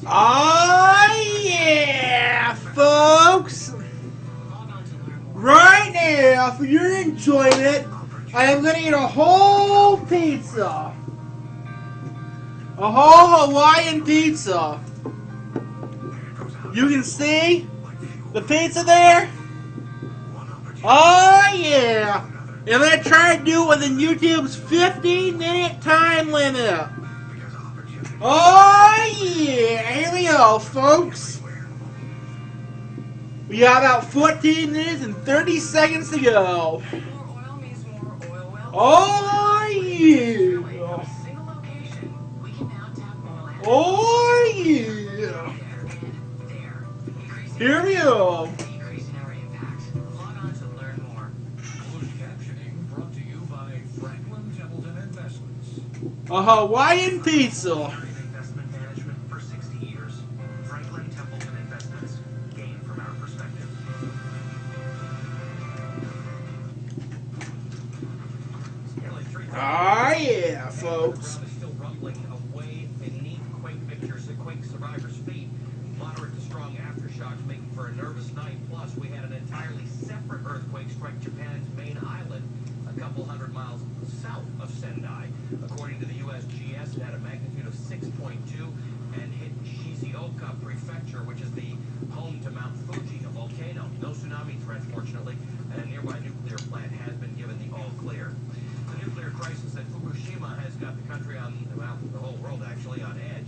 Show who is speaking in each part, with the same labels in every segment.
Speaker 1: Oh yeah, folks! Right now, for your enjoyment, I am gonna eat a whole pizza. A whole Hawaiian pizza. You can see the pizza there? Oh yeah! And I'm gonna try to do it within YouTube's 15-minute time limit. Oh yeah! Here we go, folks. We got about 14 minutes and 30 seconds to go. Oh yeah! Oh yeah! Here we go. A Hawaiian pizza. Ah, yeah, folks.
Speaker 2: Still rumbling away beneath quake pictures at quake survivors' feet. Moderate to strong aftershocks making for a nervous night. Plus, we had an entirely separate earthquake strike Japan's main island, a couple hundred miles south of Sendai. According to the USGS, it had a magnitude of 6.2 and hit Shizuoka Prefecture, which is the home to Mount Fuji, a volcano. No tsunami threat, fortunately, and a nearby nuclear plant has been given the all clear. The nuclear crisis at Fukushima has got the country on, well, the whole world actually, on edge.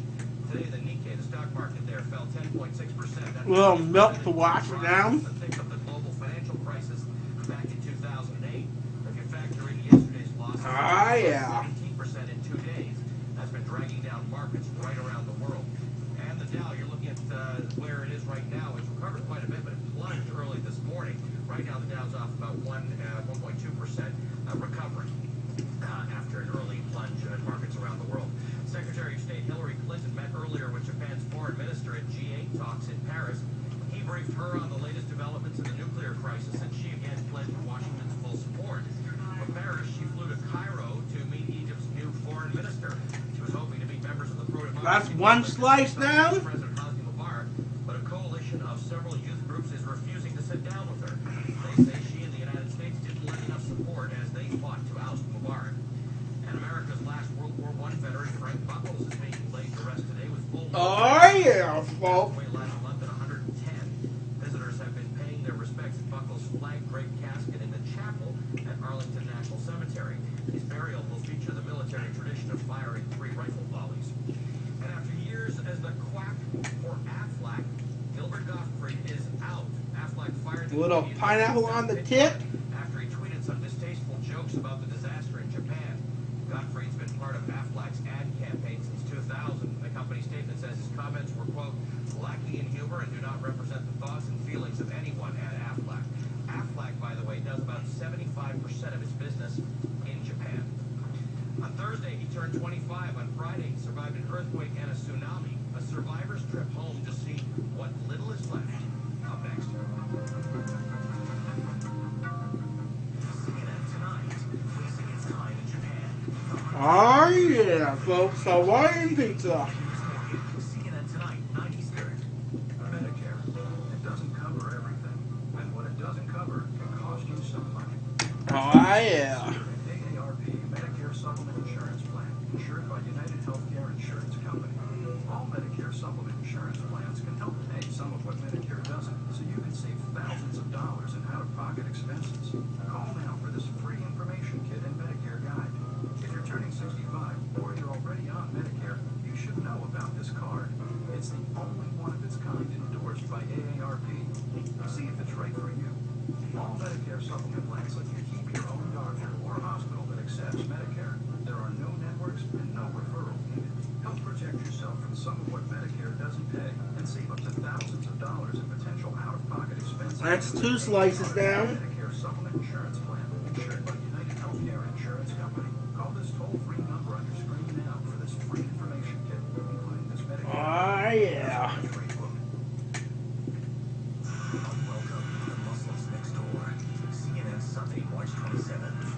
Speaker 2: Today, the Nikkei, the stock market there, fell 10.6%.
Speaker 1: Little milk to wash it down.
Speaker 2: Think of the global financial crisis back in 2008. If you factor in yesterday's losses, 17% in 2 days. That's been dragging down markets right around the world. And the Dow, you're looking at where it is right now. It's recovered quite a bit, but it plunged early this morning. Right now, the Dow's off about 1.2% recovery after an early plunge in markets around the world. Secretary of State Hillary Clinton met earlier with Japan's foreign minister at G8 talks in Paris. He briefed her on the latest developments in the nuclear crisis, and she again pledged Washington's full support. From Paris, she flew to Cairo to meet Egypt's new foreign minister. She was hoping to meet members of the pro-democracy.
Speaker 1: That's one slice now.
Speaker 2: President Hosni Mubarak, but a coalition of several youth groups is refusing to sit down with her. They say she and the United States didn't lend enough support as they fought to oust Mubarak. And America's last World War I veteran, Frank Buckles, is being laid to rest today with full.
Speaker 1: Oh yeah, folks.
Speaker 2: Last month at 110. Visitors have been paying their respects at Buckles' flag-draped casket in the chapel at Arlington National Cemetery. His burial will feature the military tradition of firing 3 rifle volleys. And after years as the quack for Aflac, Gilbert Gottfried is out. Aflac fired the
Speaker 1: Little pineapple on the tip.
Speaker 2: after he tweeted some distasteful jokes about the disaster in Japan. Gottfried's been part of Aflac's ad campaign since 2000. The company statement says his comments were, quote, lacking in humor and do not represent the thoughts and feelings of anyone at Aflac. Aflac, by the way, does about 75% of its business in Japan. On Thursday, he turned 25. On Friday, he survived an earthquake and a tsunami. A survivor's trip home to see what little is left. Up next.
Speaker 1: Oh yeah, folks. Hawaiian pizza.
Speaker 2: CNN tonight, 9 Eastern.
Speaker 3: Medicare. It doesn't cover everything. And what it doesn't cover can cost you some money.
Speaker 1: Oh yeah.
Speaker 3: AARP Medicare Supplement Insurance Plan, insured by United Healthcare Insurance Company. All Medicare Supplement Insurance plans can help pay some of what Medicare doesn't, so you can save thousands of dollars in out-of-pocket expenses. Call now for this free information kit and Medicare guide. If you're turning 65 or you're already on Medicare, you should know about this card. It's the only one of its kind endorsed by AARP. See if it's right for you. All Medicare supplement plans let you keep your own doctor or hospital that accepts Medicare. There are no networks and no referral needed. Help protect yourself from some of what Medicare doesn't pay and save up to thousands of dollars in potential out-of-pocket expenses.
Speaker 1: That's 2 slices down.
Speaker 3: Medicare Supplement Insurance Plan, insured by United Healthcare Insurance Company. Call this toll-free number on your screen now for this free information kit, including this Medicare.
Speaker 1: Oh yeah.
Speaker 2: Welcome to the Muslims Next Door. CNN Sunday, March 27th.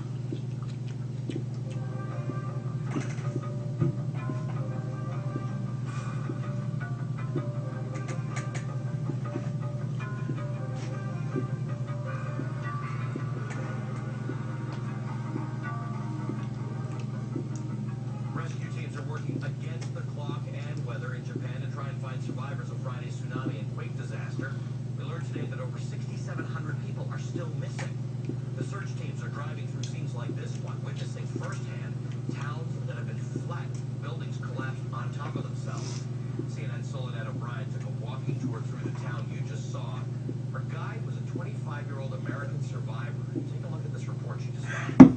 Speaker 2: CNN Soledad O'Brien took a walking tour through the town you just saw. Her guide was a 25-year-old American survivor. Take a look at this report she just got.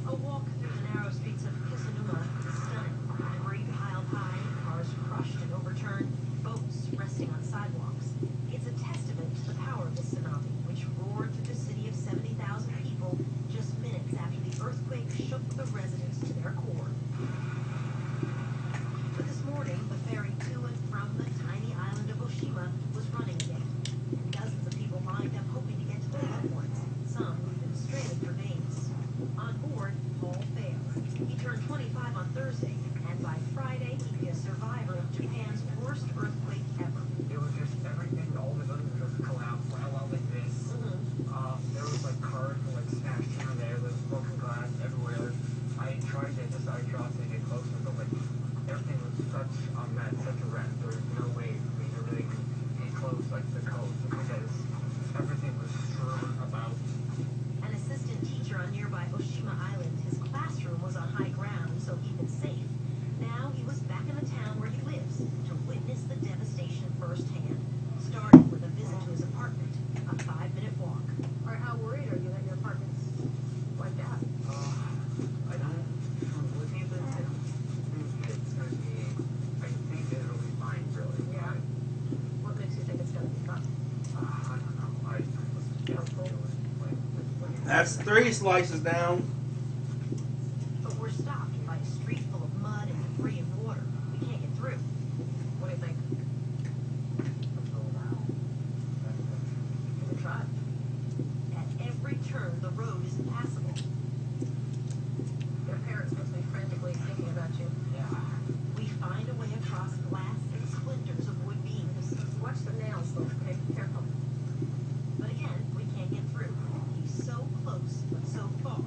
Speaker 4: A walk through the narrow streets of Pizaa is stunning. Debris piled high, cars crushed and overturned, boats resting on sidewalks. It's a testament to the power of the tsunami, which roared through the city of 70,000 people just minutes after the earthquake shook the residents to their core. But this morning, the ferry to and from the tiny island of Oshima was running again, and dozens of people lined up hoping to get to their loved ones, some who've been stranded for days. On board, Paul failed. He turned 25 on Thursday, and by Friday, he'd be a survivor of Japan's worst earthquake ever.
Speaker 5: It was just everything, all the buildings just collapsed, went along like this. There was like cars were like smashed here and there, there was broken glass everywhere. I tried to just out of curiosity get closer, but like everything was such a mess, such a wreck. There was no way for me to really get close like the coast because everything was strewn about.
Speaker 4: An assistant teacher on nearby Oshima Island, his classroom was on high ground, so he'd been safe. Now he was back in the town where he lives to witness the devastation firsthand, starting with a visit to his apartment, a 5-minute walk. Or how worried are you that your apartment's wiped out?
Speaker 5: I don't, from looking at this, it's going to be, I think it'll be fine, really.
Speaker 4: Yeah. What makes you think it's going to be fun?
Speaker 5: I don't know. I was
Speaker 4: Doubtful.
Speaker 1: That's 3 slices down.
Speaker 4: But we're stopped by a street full of mud and debris and water. We can't get through. What do you think? Can we try? At every turn, the road is impassable. Your parents must be frantically thinking about you.
Speaker 5: Yeah.
Speaker 4: We find a way across glass and splinters of wood beams. Watch the nails, though, okay? Careful. But again, we can't get through. He's so close, but so far.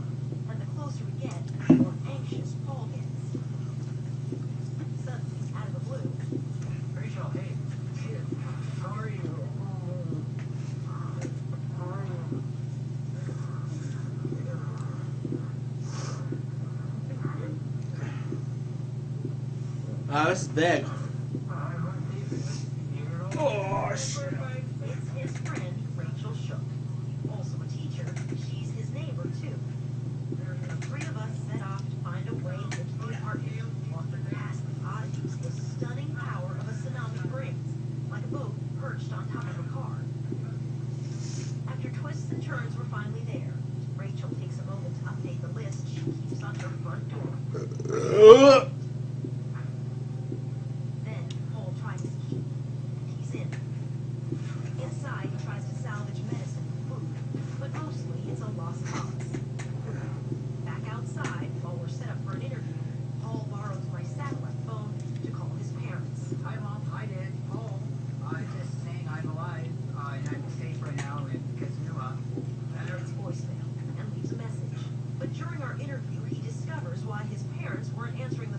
Speaker 4: And the closer we get, the more anxious Paul gets. Suddenly, out of the blue,
Speaker 5: Rachel, hey, kid, how are you?
Speaker 1: This is big. Oh, shit.
Speaker 4: it's his friend, Rachel Shook. Also a teacher, she's his neighbor, too. The 3 of us set off to find a way into the apartment, walking past the oddities the stunning power of a tsunami brings, like a boat perched on top of a car. After twists and turns, we're finally there. Rachel takes a moment to update the list she keeps on her front door. Then Paul tries his key, and he's in. Inside, he tries to salvage medicine and food, but mostly it's a lost cause. Back outside, while we're set up for an interview, Paul borrows my satellite phone to call his parents.
Speaker 5: Hi, Mom. Hi, Dad. Paul. Just saying I'm alive. And I'm safe right now in Kasanua.
Speaker 4: It's voicemail and leaves a message. But during our interview, he discovers why his parents weren't answering the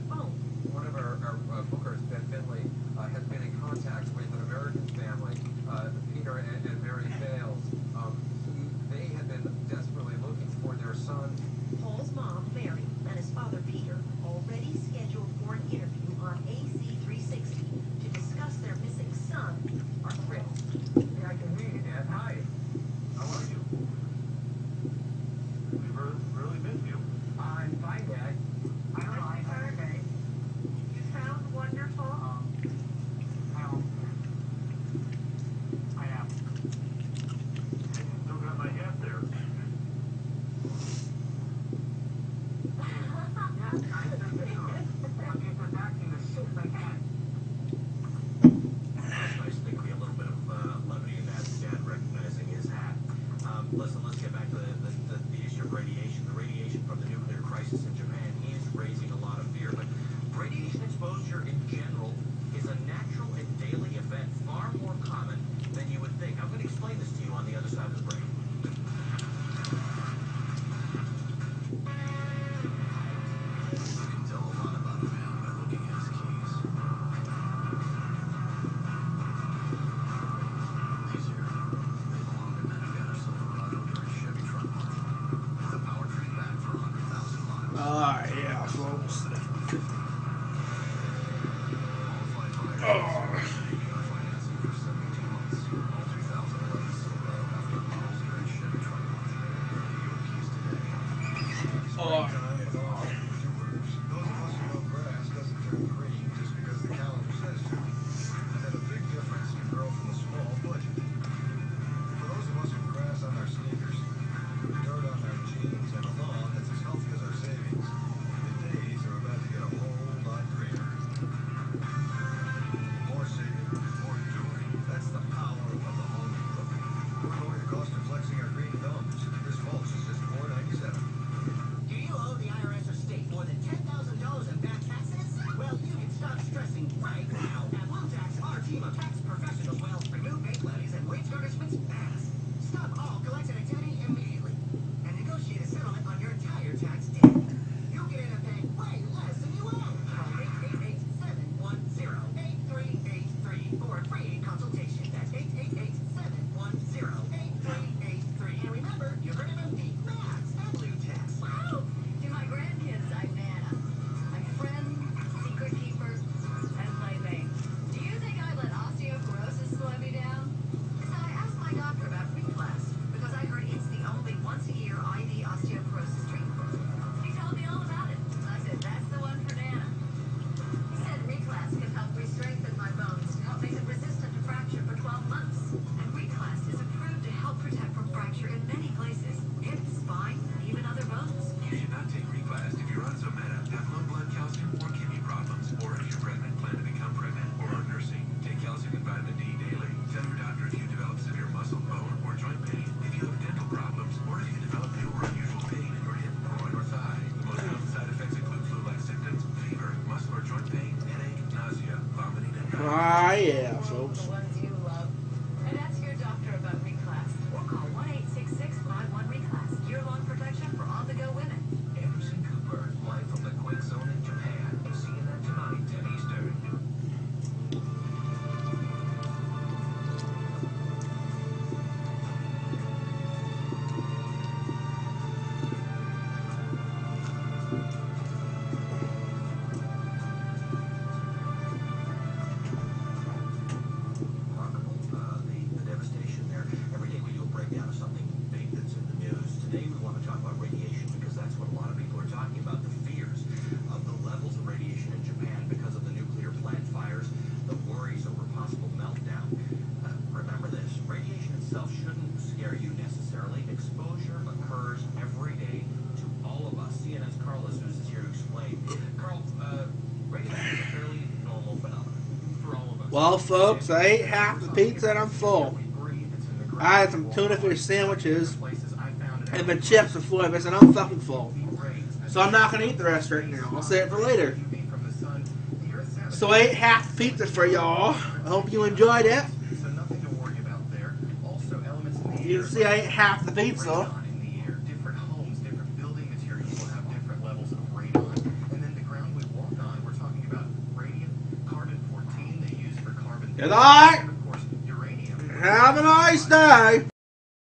Speaker 1: Ah, yeah, folks.
Speaker 4: The ones you love. And ask your doctor about Reclass. Or call 1-866-51-RECLASS. Year-long protection for on-the-go women.
Speaker 2: Anderson Cooper, live from the Quick Zone in Japan. Seeing that tonight at Eastern. The devastation there. Every day we do a breakdown of something big that's in the news. Today we want to talk about radiation because that's what a lot of people are talking about. The fears of the levels of radiation in Japan because of the nuclear plant fires, the worries over possible meltdown. Remember this, radiation itself shouldn't scare you necessarily. Exposure occurs every day to all of us. CNN's Carl is here to explain. Carl, radiation is a fairly normal phenomenon for all of us.
Speaker 1: Well, folks, I ate half the pizza and I'm full. I had some tuna fish sandwiches and the chips before this, and I'm fucking full. So I'm not going to eat the rest right now. I'll save it for later. So I ate half the pizza for y'all. I hope you enjoyed it. You see, I ate half the pizza. Good night. Have a nice day.